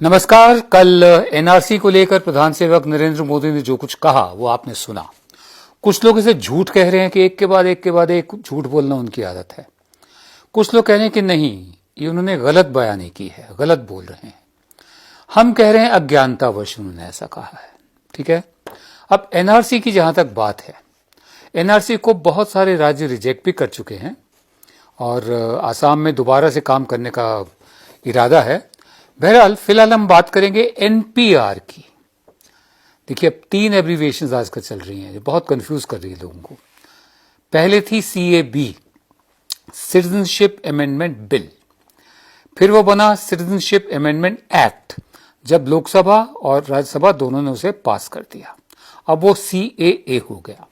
नमस्कार। कल एनआरसी को लेकर प्रधान सेवक नरेंद्र मोदी ने जो कुछ कहा वो आपने सुना। कुछ लोग इसे झूठ कह रहे हैं कि एक के बाद एक झूठ बोलना उनकी आदत है। कुछ लोग कह रहे हैं कि नहीं, ये उन्होंने गलत बयानी की है, गलत बोल रहे हैं। हम कह रहे हैं अज्ञानतावश उन्होंने ऐसा कहा है। ठीक है। अब एनआरसी की जहां तक बात है, एनआरसी को बहुत सारे राज्य रिजेक्ट भी कर चुके हैं और आसाम में दोबारा से काम करने का इरादा है। बहरहाल फिलहाल हम बात करेंगे एनपीआर की। देखिए, अब 3 एब्रीविएशंस आजकल चल रही हैं जो बहुत कंफ्यूज कर रही है लोगों को। पहले थी सीएबी, सिटीजनशिप अमेंडमेंट बिल, फिर वो बना सिटीजनशिप अमेंडमेंट एक्ट, जब लोकसभा और राज्यसभा दोनों ने उसे पास कर दिया। अब वो सीएए हो गया।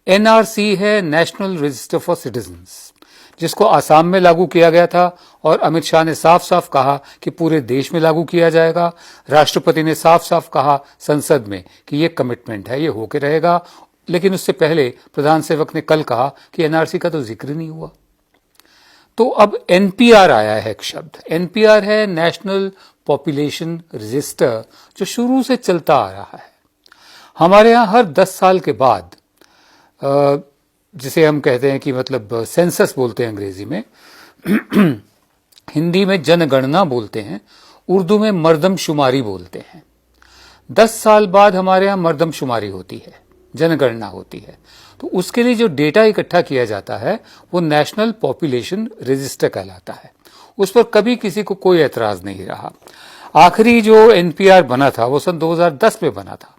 एनआरसी है नेशनल रजिस्टर फॉर सिटीजन्स, जिसको आसाम में लागू किया गया था और अमित शाह ने साफ साफ कहा कि पूरे देश में लागू किया जाएगा। राष्ट्रपति ने साफ साफ कहा संसद में कि ये कमिटमेंट है, ये होके रहेगा। लेकिन उससे पहले प्रधान सेवक ने कल कहा कि एनआरसी का तो जिक्र नहीं हुआ। तो अब एनपीआर आया है एक शब्द। एनपीआर है नेशनल पॉपुलेशन रजिस्टर, जो शुरू से चलता आ रहा है। हमारे यहां हर 10 साल के बाद जिसे हम कहते हैं कि मतलब सेंसस बोलते हैं अंग्रेजी में, हिंदी में जनगणना बोलते हैं, उर्दू में मर्दमशुमारी बोलते हैं। 10 साल बाद हमारे यहां मर्दमशुमारी होती है, जनगणना होती है। तो उसके लिए जो डेटा इकट्ठा किया जाता है वो नेशनल पॉपुलेशन रजिस्टर कहलाता है। उस पर कभी किसी को कोई एतराज नहीं रहा। आखिरी जो एनपीआर बना था वो सन 2010 में बना था।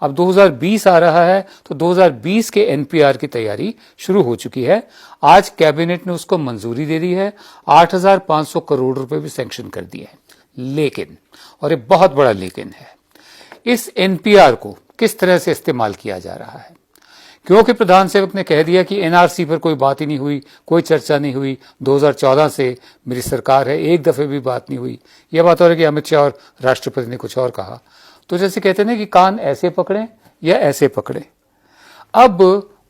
अब 2020 आ रहा है तो 2020 के एनपीआर की तैयारी शुरू हो चुकी है। आज कैबिनेट ने उसको मंजूरी दे दी है। 8,500 करोड़ रुपए भी सैंक्शन कर दिए हैं। लेकिन, और ये बहुत बड़ा लेकिन है, इस एनपीआर को किस तरह से इस्तेमाल किया जा रहा है। क्योंकि प्रधान सेवक ने कह दिया कि एनआरसी पर कोई बात ही नहीं हुई, कोई चर्चा नहीं हुई। 2014 से मेरी सरकार है, एक दफे भी बात नहीं हुई। यह बात हो रही है कि अमित शाह और राष्ट्रपति ने कुछ और कहा। तो जैसे कहते हैं ना कि कान ऐसे पकड़े या ऐसे पकड़े। अब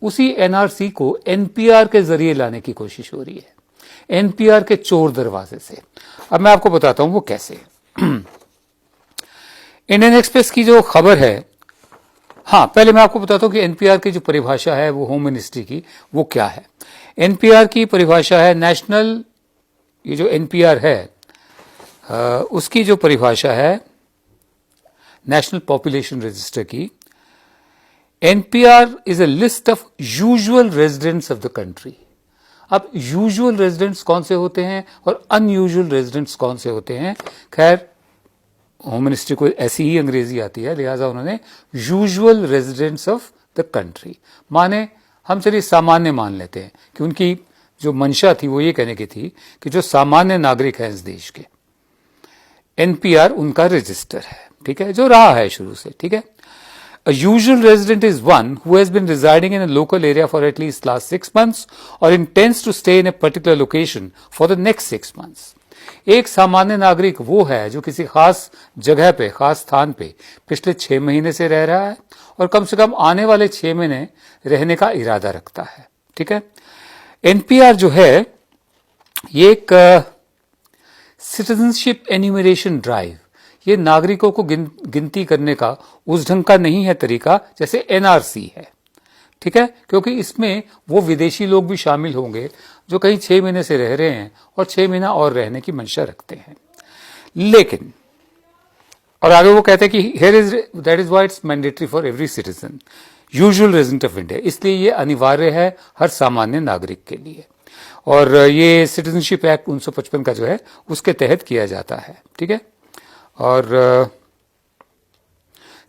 उसी एनआरसी को एनपीआर के जरिए लाने की कोशिश हो रही है, एनपीआर के चोर दरवाजे से। अब मैं आपको बताता हूं वो कैसे। इंडियन एक्सप्रेस की जो खबर है, हाँ पहले मैं आपको बताता हूं कि एनपीआर की जो परिभाषा है वो होम मिनिस्ट्री की, वो क्या है। एनपीआर की परिभाषा है नेशनल, ये जो एनपीआर है उसकी जो परिभाषा है नेशनल पॉपुलेशन रजिस्टर की, NPR is a list of usual residents of the country. अब यूजुअल रेजिडेंट्स कौन से होते हैं और अनयूजुअल रेजिडेंट्स कौन से होते हैं, खैर होम मिनिस्ट्री को ऐसी ही अंग्रेजी आती है, लिहाजा उन्होंने usual residents of the country माने। हम चलिए सामान्य मान लेते हैं कि उनकी जो मंशा थी वो ये कहने की थी कि जो सामान्य नागरिक हैं इस देश के, एनपीआर उनका रजिस्टर है। ठीक है, जो रहा है शुरू से। ठीक है। A usual resident is one who has been residing in a local area for at least last 6 months or intends to stay in a particular location for the next 6 months. एक सामान्य नागरिक वो है जो किसी खास जगह पे, खास स्थान पे पिछले 6 महीने से रह रहा है और कम से कम आने वाले 6 महीने रहने का इरादा रखता है। ठीक है। एनपीआर जो है ये एक सिटीजनशिप एन्यूमरेशन ड्राइव, ये नागरिकों को गिनती करने का उस ढंग का नहीं है तरीका जैसे एनआरसी है। ठीक है, क्योंकि इसमें वो विदेशी लोग भी शामिल होंगे जो कहीं 6 महीने से रह रहे हैं और 6 महीना और रहने की मंशा रखते हैं। लेकिन और आगे वो कहते हैं कि here is that is why it's mandatory for every citizen usual resident of India, इसलिए ये अनिवार्य है हर सामान्य नागरिक के लिए। और ये सिटीजनशिप एक्ट 1955 का जो है उसके तहत किया जाता है। ठीक है। और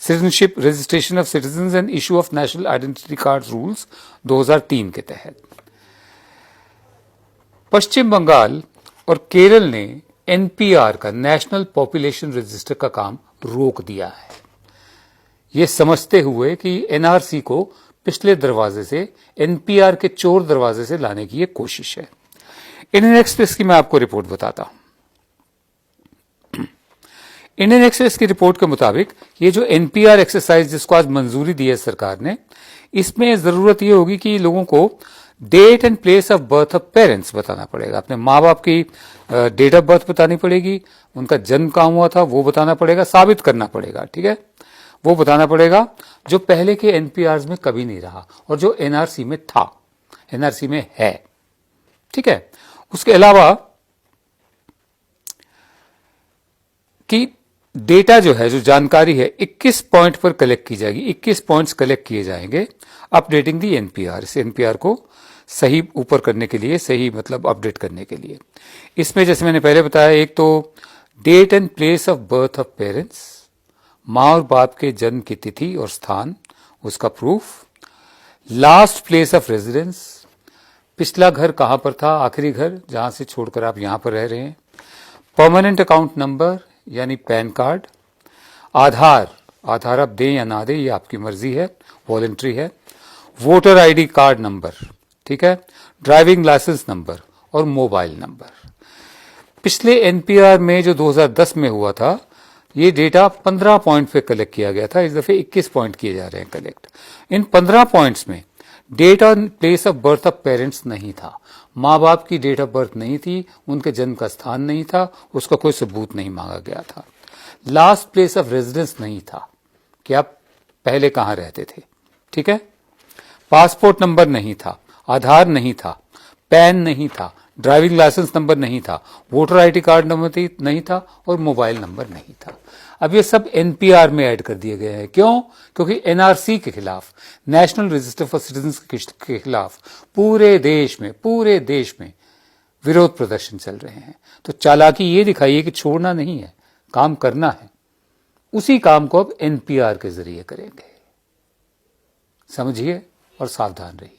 citizenship registration of citizens and issue of national identity card rules 2003 के तहत पश्चिम बंगाल और केरल ने एनपीआर का, नेशनल पॉपुलेशन रजिस्टर का काम रोक दिया है, ये समझते हुए कि एनआरसी को पिछले दरवाजे से, एनपीआर के चोर दरवाजे से लाने की ये कोशिश है। इंडियन एक्सप्रेस की मैं आपको रिपोर्ट बताता हूं। इंडियन एक्सप्रेस की रिपोर्ट के मुताबिक ये जो एनपीआर एक्सरसाइज जिसको आज मंजूरी दी है सरकार ने, इसमें जरूरत ये होगी कि लोगों को date and place of birth of parents बताना पड़ेगा, अपने माँ बाप की डेट ऑफ बर्थ बतानी पड़ेगी, उनका जन्म कहाँ हुआ था वो बताना पड़ेगा, साबित करना पड़ेगा, ठीक है, वो बताना पड़ेगा, जो पहले के एनपीआर में कभी नहीं रहा और जो एनआरसी में था, एनआरसी में है, ठीक है। उसके अलावा कि डेटा जो है, जो जानकारी है 21 पॉइंट पर कलेक्ट की जाएगी, 21 पॉइंट्स कलेक्ट किए जाएंगे अपडेटिंग दी एनपीआर, इस एनपीआर को सही ऊपर करने के लिए, सही मतलब अपडेट करने के लिए। इसमें जैसे मैंने पहले बताया, एक तो date and place of birth of parents, माँ और बाप के जन्म की तिथि और स्थान, उसका proof, last place of residence, पिछला घर कहां पर था, आखिरी घर जहां से छोड़कर आप यहां पर रह रहे हैं, परमानेंट अकाउंट नंबर यानी पैन कार्ड, आधार, आधार आप दें या ना दें ये आपकी मर्जी है, वॉलंटरी है, वोटर आईडी कार्ड नंबर, ठीक है, ड्राइविंग लाइसेंस नंबर और मोबाइल नंबर। पिछले एनपीआर में जो 2010 में हुआ था, ये डेटा 15 पॉइंट पे कलेक्ट किया गया था, इस दफे 21 पॉइंट किए जा रहे हैं कलेक्ट। इन 15 पॉइंट्स में date on place of birth of parents नहीं था, माँ बाप की डेट ऑफ बर्थ नहीं थी, उनके जन्म का स्थान नहीं था, उसका कोई सबूत नहीं मांगा गया था। लास्ट प्लेस ऑफ रेजिडेंस नहीं था कि आप पहले कहां रहते थे, ठीक है, पासपोर्ट नंबर नहीं था, आधार नहीं था, पैन नहीं था, ड्राइविंग लाइसेंस नंबर नहीं था, वोटर आईडी कार्ड नंबर नहीं था और मोबाइल नंबर नहीं था। अब ये सब एनपीआर में ऐड कर दिए गए हैं, क्यों? क्योंकि एनआरसी के खिलाफ, नेशनल रजिस्टर फॉर सिटीजन्स के खिलाफ पूरे देश में विरोध प्रदर्शन चल रहे हैं। तो चालाकी ये दिखाइए कि छोड़ना नहीं है, काम करना है, उसी काम को अब एनपीआर के जरिए करेंगे। समझिए और सावधान रहिए।